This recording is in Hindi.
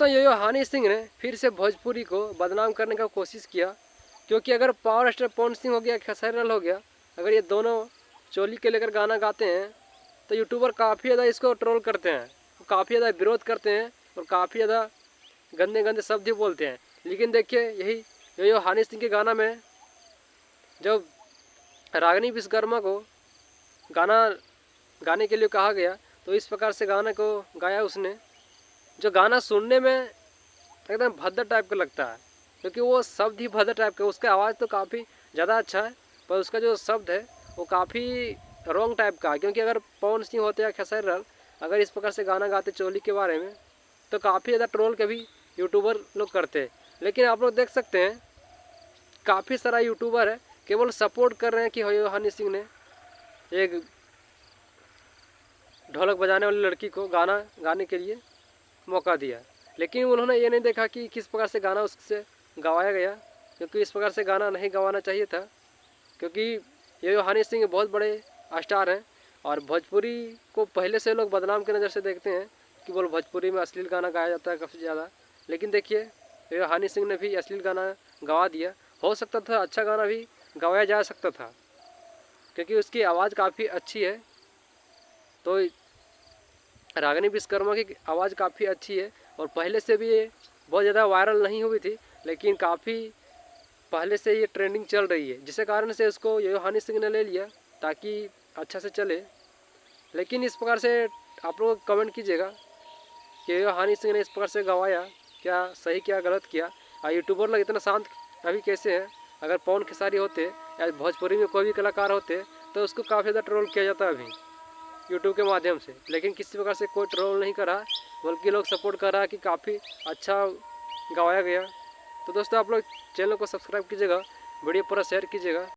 दोस्तों यो हनी सिंह ने फिर से भोजपुरी को बदनाम करने का कोशिश किया, क्योंकि अगर पावर स्टार पवन सिंह हो गया, खेसारी लाल हो गया, अगर ये दोनों चोली के लेकर गाना गाते हैं तो यूट्यूबर काफ़ी ज़्यादा इसको ट्रोल करते हैं, काफ़ी ज़्यादा विरोध करते हैं और काफ़ी ज़्यादा गंदे गंदे शब्द भी बोलते हैं। लेकिन देखिए यही यो हनी सिंह के गाना में जब रागिनी विश्वकर्मा को गाना गाने के लिए कहा गया तो इस प्रकार से गाने को गाया उसने, जो गाना सुनने में एकदम भद्दा टाइप का लगता है, क्योंकि वो शब्द ही भद्दा टाइप का। उसका आवाज़ तो काफ़ी ज़्यादा अच्छा है पर उसका जो शब्द है वो काफ़ी रॉन्ग टाइप का है। क्योंकि अगर पवन सिंह होते या खेसारी लाल अगर इस प्रकार से गाना गाते चोली के बारे में तो काफ़ी ज़्यादा ट्रोल के भी यूट्यूबर लोग करते। लेकिन आप लोग देख सकते हैं काफ़ी सारा यूट्यूबर है केवल सपोर्ट कर रहे हैं कि हनी सिंह ने एक ढोलक बजाने वाली लड़की को गाना गाने के लिए मौका दिया, लेकिन उन्होंने ये नहीं देखा कि किस प्रकार से गाना उससे गवाया गया, क्योंकि इस प्रकार से गाना नहीं गवाना चाहिए था। क्योंकि ये हनी सिंह बहुत बड़े स्टार हैं और भोजपुरी को पहले से लोग बदनाम की नज़र से देखते हैं कि बोल भोजपुरी में अश्लील गाना गाया जाता है काफ़ी ज़्यादा। लेकिन देखिए ये हनी सिंह ने भी अश्लील गाना गवा दिया। हो सकता था अच्छा गाना भी गवाया जा सकता था, क्योंकि उसकी आवाज़ काफ़ी अच्छी है। तो रागिनी विश्वकर्मा की आवाज़ काफ़ी अच्छी है और पहले से भी ये बहुत ज़्यादा वायरल नहीं हुई थी, लेकिन काफ़ी पहले से ये ट्रेंडिंग चल रही है, जिसके कारण से इसको यो हनी सिंह ने ले लिया ताकि अच्छा से चले। लेकिन इस प्रकार से आप लोग कमेंट कीजिएगा कि यो हनी सिंह ने इस प्रकार से गवाया क्या सही क्या गलत किया। और यूट्यूबर लोग इतना शांत अभी कैसे हैं? अगर पवन खेसारी होते या भोजपुरी में कोई भी कलाकार होते तो उसको काफ़ी ज़्यादा ट्रोल किया जाता अभी यूट्यूब के माध्यम से। लेकिन किसी प्रकार से कोई ट्रोल नहीं करा, बल्कि लोग सपोर्ट कर रहा है कि काफ़ी अच्छा गवाया गया। तो दोस्तों आप लोग चैनल को सब्सक्राइब कीजिएगा, वीडियो पूरा शेयर कीजिएगा।